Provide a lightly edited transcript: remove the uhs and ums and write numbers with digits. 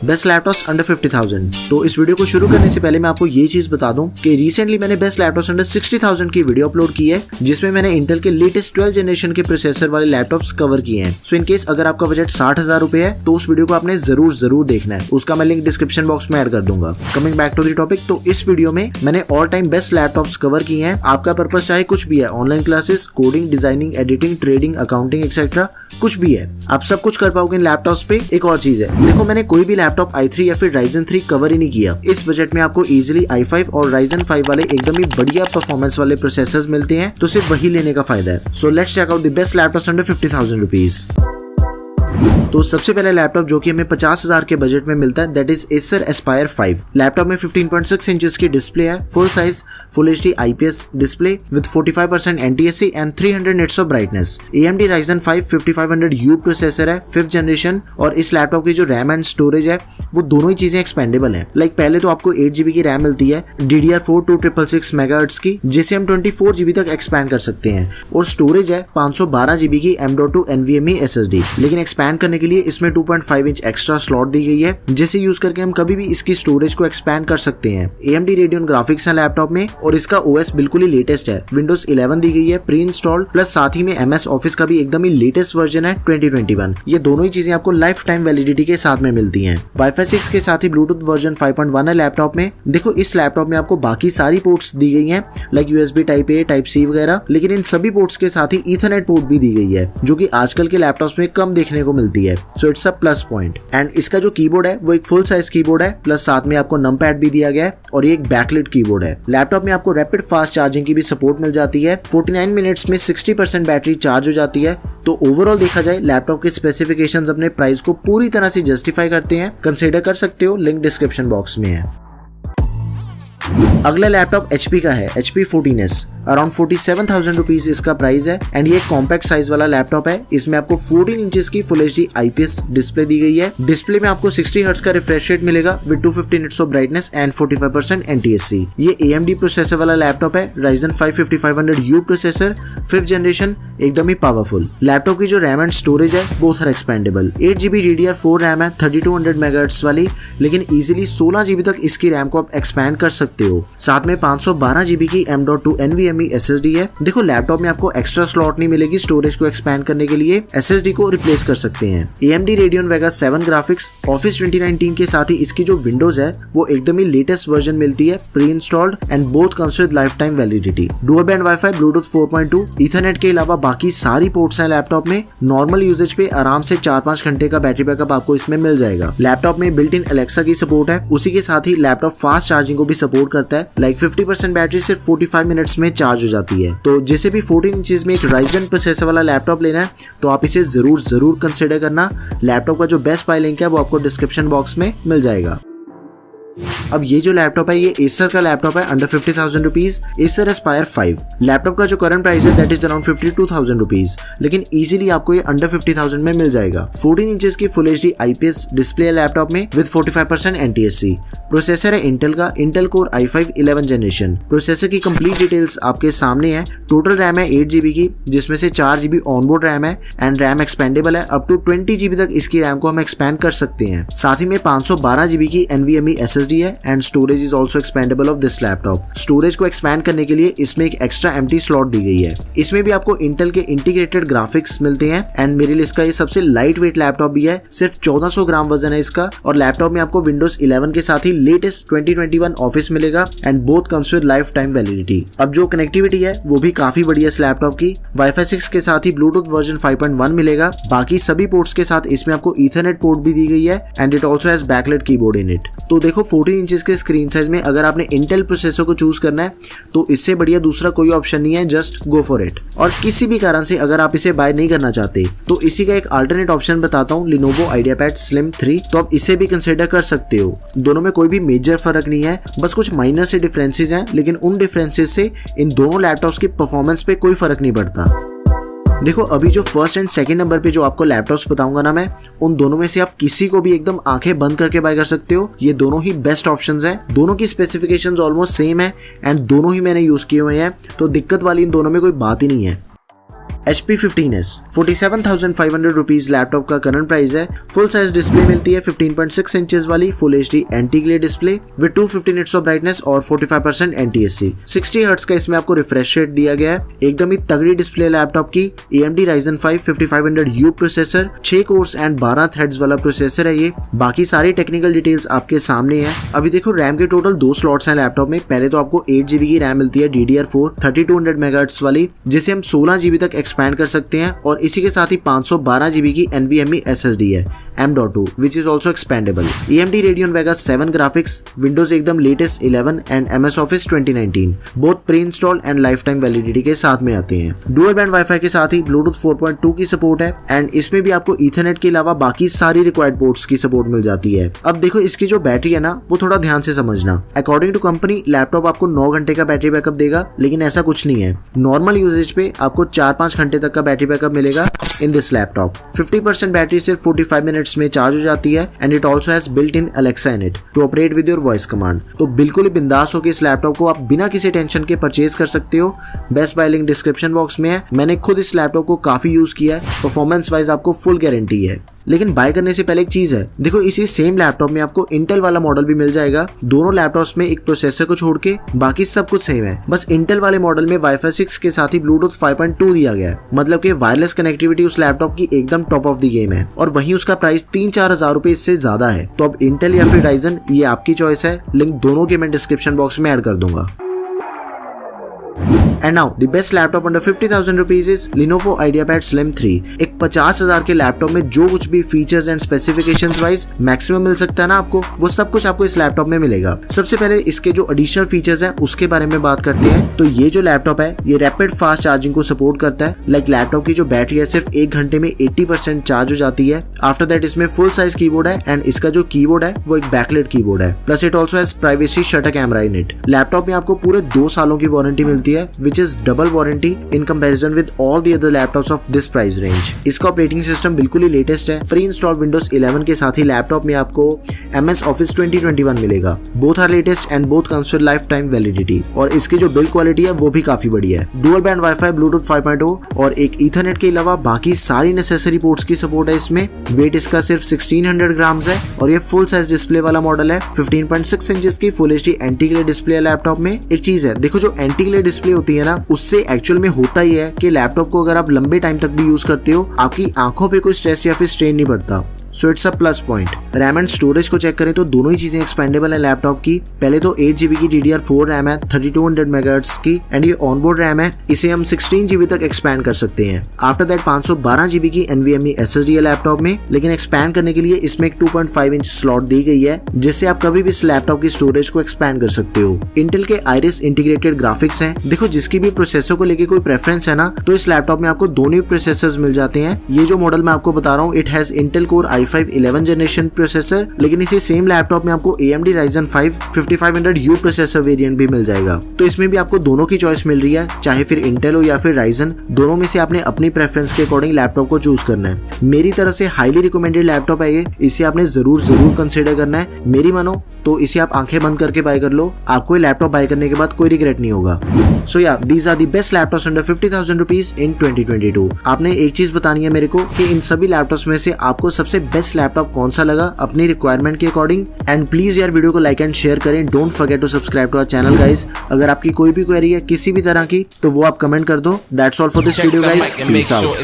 Best laptops under 50,000। तो इस video को शुरू करने से पहले मैं आपको ये चीज बता दूं कि रिसेंटली मैंने बेस्ट लैपटॉप्स अंडर 60,000 की वीडियो अपलोड की है, जिसमें मैंने इंटेल के लेटेस्ट 12 जनरेशन के प्रोसेसर वाले लैपटॉप्स कवर किए हैं। सो इन केस अगर आपका बजट 60,000 रुपए है तो उस वीडियो को आपने जरूर देखना है। उसका मैं लिंक डिस्क्रिप्शन बॉक्स में ऐड कर दूंगा। Coming back to the topic, तो इस वीडियो में मैंने all time best laptops cover किए हैं। आपका पर्पस चाहे कुछ भी है, online classes, coding, designing, editing, trading, accounting etcetera, कुछ भी है, आप सब कुछ कर पाओगे इन लैपटॉप्स पे। एक और चीज है, देखो मैंने कोई भी लैपटॉप i3 या फिर Ryzen 3 कवर ही नहीं किया। इस बजट में आपको इजीली i5 और Ryzen 5 वाले एकदम ही बढ़िया परफॉर्मेंस वाले प्रोसेसर्स मिलते हैं, तो सिर्फ वही लेने का फायदा है। So let's check out the best laptops under 50,000 rupees. तो सबसे पहले लैपटॉप जो कि हमें 50,000 के बजट में मिलता है, that is Acer Aspire 5। Laptop में 15.6 इंचेस की डिस्प्ले है, full size full HD IPS display with 45% NTSC and 300 nits of brightness. AMD Ryzen 5 5500U processor है, 5th जनरेशन, और इस लैपटॉप की जो रैम एंड स्टोरेज है वो दोनों ही चीजें एक्सपेंडेबल है। लाइक पहले तो आपको 8GB की रैम मिलती है DDR4 2666 MHz की, जिसे हम 24GB तक एक्सपैंड कर सकते हैं, और स्टोरेज है 512GB की M.2 NVMe SSD। लेकिन एक्सपैंड करने के लिए इसमें 2.5 इंच एक्स्ट्रा स्लॉट दी गई है, जिसे यूज करके हम कभी भी इसकी स्टोरेज को एक्सपैंड कर सकते हैं। AMD Radeon ग्राफिक्स है लैपटॉप में, और इसका OS बिल्कुल ही लेटेस्ट है, Windows 11 दी गई है प्री इंस्टॉल्ड, प्लस साथ ही में MS Office का भी एकदम ही लेटेस्ट वर्जन है 2021। ये दोनों ही चीजें आपको लाइफ टाइम वैलिडिटी के साथ में मिलती हैं। Wi-Fi 6 के साथ ही ब्लूटूथ वर्जन 5.1 है लैपटॉप में। देखो इस लैपटॉप में आपको बाकी सारी पोर्ट्स दी गई हैं, like USB type A, type C वगैरह, लेकिन इन सभी पोर्ट्स के साथ ही ईथरनेट पोर्ट भी दी गई है, जो कि आजकल के लैपटॉप्स में कम देखने को मिलती है। So it's a plus point. And इसका जो कीबोर्ड है वो एक फुल साइज कीबोर्ड है, प्लस साथ में आपको नंपैड भी दिया गया है, और ये एक बैकलिट कीबोर्ड है। लैपटॉप में आपको रैपिड फास्ट चार्जिंग की भी सपोर्ट मिल जाती है। 49 मिनट्स में 60% बैटरी चार्ज हो जाती है। तो ओवरऑल देखा जाए लैपटॉप के स्पेसिफिकेशंस अपने प्राइस को पूरी तरह से जस्टिफाई करते हैं। कंसीडर कर सकते हो, लिंक डिस्क्रिप्शन बॉक्स में है। अगला लैपटॉप HP का है, HP 14S। अराउंड 47,000 रुपीज इसका प्राइस है, एंड ये एक कॉम्पैक्ट साइज वाला लैपटॉप है। इसमें आपको 14 इंचेस की फुल HD IPS डिस्प्ले दी गई है। डिस्प्ले में आपको 60 हर्ट्ज का रिफ्रेश रेट मिलेगा with 250 nits of brightness and 45% NTSC। ये AMD प्रोसेसर वाला लैपटॉप है, Ryzen 5 5500U processor, 5th generation, एकदम ही पावरफुल। लैपटॉप की जो रैम एंड स्टोरेज है both are expandable. 8GB DDR4 RAM है 3200 MHz वाली, लेकिन इजीली 16GB तक इसकी रैम को आप एक्सपैंड कर सकते हो। साथ में 512GB की M.2 NVMe SSD है। देखो लैपटॉप में आपको एक्स्ट्रा स्लॉट नहीं मिलेगी स्टोरेज को एक्सपैंड करने के लिए, SSD को रिप्लेस कर सकते हैं। AMD Radeon Vega 7 graphics, Office 2019 के साथ ही इसकी जो विंडोज है वो एकदम ही लेटेस्ट वर्जन मिलती है, pre installed, and both comes with life time validity. Dual band wifi, Bluetooth 4.2, Ethernet के अलावा बाकी सारी पोर्ट्स हैं लैपटॉप में। नॉर्मल यूजेज पे आराम से 4-5 घंटे का बैटरी बैकअप आपको इसमें मिल जाएगा। लैपटॉप में बिल्ट इन Alexa की सपोर्ट है, उसी के साथ ही लैपटॉप फास्ट चार्जिंग को भी सपोर्ट करता है। लाइक 50% बैटरी सिर्फ 45 मिनट्स में चार्ज हो जाती है। तो जिसे भी 14 इंचेस में एक Ryzen प्रोसेसर वाला लैपटॉप लेना है तो आप इसे जरूर कंसिडर करना। लैपटॉप का जो बेस्ट बाय लिंक है वो आपको डिस्क्रिप्शन बॉक्स में मिल जाएगा। अब ये जो लैपटॉप है ये Acer का लैपटॉप है under 50,000 rupees, Acer Aspire 5। Laptop का जो करंट प्राइस है दैट इज अराउंड 52,000 रुपीज, लेकिन इजीली आपको ये अंडर 50,000 में मिल जाएगा। 14 इंचेस की फुल HD IPS डिस्प्ले है लैपटॉप में विद 45% NTSC। प्रोसेसर है इंटेल का Intel Core i5 11th generation. Processor की कंप्लीट डिटेल्स आपके सामने है। टोटल रैम है 8GB की, जिसमें से 4GB ऑनबोर्ड रैम है, एंड रैम एक्सपेंडेबल है। अप टू 20GB तक इसकी रैम को हम एक्सपैंड कर सकते हैं। साथ ही में 512GB की NVMe SSD है, and storage is also expendable of this laptop. Storage को एक्सपैंड करने के लिए इसमें एक एक्स्ट्रा एम्प्टी स्लॉट दी गई है। इसमें भी आपको इंटेल के इंटीग्रेटेड ग्राफिक्स मिलते हैं, एंड मेरे लिए इसका ये सबसे लाइट वेट लैपटॉप भी है। सिर्फ 1400 ग्राम वजन है इसका, और लैपटॉप में आपको Windows 11 के साथ ही लेटेस्ट 2021 ऑफिस मिलेगा, and both comes with life time validity. अब जो कनेक्टिविटी है वो भी काफी बढ़िया इस लैपटॉप की। Wi-Fi 6 के साथ ही ब्लूटूथ वर्जन 5.1 मिलेगा। बाकी सभी पोर्ट्स के साथ इसमें आपको ईथरनेट पोर्ट भी दी गई है, and it also has backlight keyboard in it. तो देखो 14 इंचेस के स्क्रीन साइज में अगर आपने इंटेल प्रोसेसर को चूज करना है तो इससे बढ़िया दूसरा कोई ऑप्शन नहीं है, जस्ट गो फॉर इट। और किसी भी कारण से अगर आप इसे बाय नहीं करना चाहते तो इसी का एक अल्टरनेट ऑप्शन बताता हूँ, Lenovo IdeaPad Slim 3। तो आप इसे भी कंसिडर कर सकते हो। दोनों में कोई भी मेजर फर्क नहीं है, बस कुछ माइनर से डिफरेंसेस हैं, लेकिन उन डिफरेंसेस से इन दोनों लैपटॉप्स की परफॉर्मेंस पे कोई फर्क नहीं पड़ता। देखो अभी जो फर्स्ट एंड सेकंड नंबर पे जो आपको लैपटॉप्स बताऊंगा ना मैं, उन दोनों में से आप किसी को भी एकदम आंखें बंद करके बाय कर सकते हो। ये दोनों ही बेस्ट ऑप्शंस हैं। दोनों की स्पेसिफिकेशंस ऑलमोस्ट सेम है, एंड दोनों ही मैंने यूज किए हुए हैं, तो दिक्कत वाली इन दोनों में कोई बात ही नहीं है। HP 15s 47,500 रुपीज लैपटॉप का करंट प्राइस है। फुल साइज डिस्प्ले मिलती है 15.6 इंचेस वाली full HD anti glare display with 250 nits of brightness और 45% NTSC। 60 हर्ट्ज का इसमें आपको रिफ्रेश रेट दिया गया है। एकदम ही तगड़ी डिस्प्ले लैपटॉप की। AMD Ryzen 5 5500U processor, 6 course and 12 threads वाला प्रोसेसर है ये। बाकी सारी टेक्निकल डिटेल्स आपके सामने है। अभी देखो रैम के टोटल 2 स्लॉट्स हैं लैपटॉप में। पहले तो आपको 8GB की रैम मिलती है DDR4 3200 MHz वाली, जिसे हम 16GB तक एक्सपैंड कर सकते हैं और इसी के साथ ही 512GB की NVMe SSD है M.2 which is also expandable। AMD Radeon Vega 7 graphics, Windows एकदम latest 11 and MS Office 2019 both pre install and life time validity के साथ में आते हैं। डुअल बैंड वाईफाई के साथ ही ब्लूटूथ 4.2 की सपोर्ट है एंड इसमें भी आपको ईथरनेट के अलावा बाकी सारी रिक्वायर्ड पोर्ट्स की सपोर्ट मिल जाती है। अब देखो इसकी जो बैटरी है ना वो थोड़ा ध्यान से समझना। अकॉर्डिंग टू कंपनी लैपटॉप आपको 9 घंटे का बैटरी बैकअप देगा, लेकिन ऐसा कुछ नहीं है। नॉर्मल यूजेज पे आपको 4-5 घंटे तक का बैटरी बैकअप मिलेगा इन दिस लैपटॉप। 50% बैटरी सिर्फ 45 मिनट्स में चार्ज हो जाती है and it also has built in Alexa in it to operate with your voice command। तो बिल्कुल ही बिंदास हो के इस लैपटॉप को आप बिना किसी टेंशन के परचेज कर सकते हो। Best bye link description box में है। मैंने खुद इस लैपटॉप को काफी यूज किया है। परफॉर्मेंस वाइज आपको फुल गारंटी है। लेकिन बाय करने से पहले एक चीज है, देखो इसी सेम लैपटॉप में आपको इंटेल वाला मॉडल भी मिल जाएगा। दोनों लैपटॉप्स में एक प्रोसेसर को छोड़ के बाकी सब कुछ सेम है। बस इंटेल वाले मॉडल में वाईफाई 6 के साथ ही ब्लूटूथ 5.2 दिया गया है। मतलब कि वायरलेस कनेक्टिविटी उस लैपटॉप की एकदम टॉप ऑफ द गेम है और वहीं उसका प्राइस 3-4 हजार रुपए इससे ज्यादा है। तो अब इंटेल या फिर राइजन ये आपकी चॉइस है। लिंक दोनों के मैं डिस्क्रिप्शन बॉक्स में ऐड कर दूंगा। And now the best laptop under 50,000 rupees is Lenovo IdeaPad Slim 3। एक 50,000 के लैपटॉप में जो कुछ भी features and specifications wise maximum मिल सकता है ना आपको, वो सब कुछ आपको इस लैपटॉप में मिलेगा। सबसे पहले इसके जो एडिशनल फीचर्स हैं उसके बारे में बात करते हैं। तो ये जो लैपटॉप है ये रैपिड फास्ट चार्जिंग को सपोर्ट करता है। लाइक लैपटॉप की जो बैटरी है सिर्फ 1 घंटे में 80% चार्ज हो जाती है। आफ्टर दैट इसमें फुल साइज कीबोर्ड है एंड इसका जो कीबोर्ड है वो एक बैकलाइट कीबोर्ड है। Plus it also has privacy shutter camera in it. Laptop में आपको पूरे 2 सालों की वारंटी मिलती है which is double warranty in comparison with all the other laptops of this price range। इसका ऑपरेटिंग सिस्टम बिल्कुल ही लेटेस्ट है। प्री इंस्टॉल विंडोज 11 के साथ ही लैपटॉप में आपको MS Office 2021 मिलेगा। Both are latest and both comes with life time validity और इसकी जो बिल्ड क्वालिटी है वो भी काफी बढ़िया है। डुअल बैंड वाईफाई, ब्लूटूथ 5.0 और एक ईथरनेट के अलावा बाकी सारी नेसेसरी पोर्ट्स की सपोर्ट है इसमें। वेट इसका सिर्फ 1600 ग्राम्स है और ये फुल साइज डिस्प्ले वाला मॉडल है। 15.6 इंचेस की full HD anti glare display है लैपटॉप में। एक चीज है, देखो जो एंटी ग्लेयर डिस्प्ले होती है ना उससे एक्चुअल में होता ही है कि लैपटॉप को अगर आप लंबे टाइम तक भी यूज करते हो आपकी आंखों पे कोई स्ट्रेस या फिर स्ट्रेन नहीं पड़ता। So it's a plus point. RAM and storage को चेक करें तो दोनों ही चीजें एक्सपेंडेबल है लैपटॉप की। पहले तो 8GB की DDR4 रैम है 3200 MHz की एंड ये ऑनबोर्ड रैम है। इसे हम 16GB तक एक्सपैंड कर सकते हैं। आफ्टर दैट 512GB की NVMe SSD है लैपटॉप में, लेकिन एक्सपैंड करने के लिए इसमें एक 2.5 इंच स्लॉट दी गई है जिससे आप कभी भी इस लैपटॉप की स्टोरेज को एक्सपैंड कर सकते हो। इंटेल के Iris इंटीग्रेटेड ग्राफिक्स हैं। देखो जिसकी भी प्रोसेसर को लेके कोई प्रेफरेंस है ना तो इस लैपटॉप में आपको दोनों प्रोसेसर्स मिल जाते हैं। ये जो मॉडल मैं आपको बता रहा हूँ it has Intel core i5 11 generation processor, लेकिन इसी सेम लैपटॉप में आपको AMD Ryzen 5 5500U processor variant भी मिल जाएगा। तो इसमें भी आपको दोनों की चॉइस मिल रही है, चाहे फिर इंटेल हो या फिर Ryzen, दोनों में से आपने अपनी प्रेफरेंस के अकॉर्डिंग लैपटॉप को चूज करना है। मेरी तरफ से हाईली रिकमेंडेड लैपटॉप है ये, इसे आपने जरूर कंसिडर करना है। मेरी मानो तो इसे आप आंखें बंद करके बाय कर लो, आपको ये लैपटॉप बाय करने के बाद कोई रिग्रेट नहीं होगा। सो या these are the best laptops under 50,000 rupees in 2022। आपने एक चीज बतानी है मेरे को कि इन सभी लैपटॉप्स में से आपको सबसे बेस्ट लैपटॉप कौन सा लगा अपनी रिक्वायरमेंट के अकॉर्डिंग। एंड प्लीज यार वीडियो को लाइक एंड शेयर करें। Don't forget to subscribe to our channel guys. अगर आपकी कोई भी क्वेरी है किसी भी तरह की तो वो आप कमेंट कर दो। That's all for this video guys. Peace out.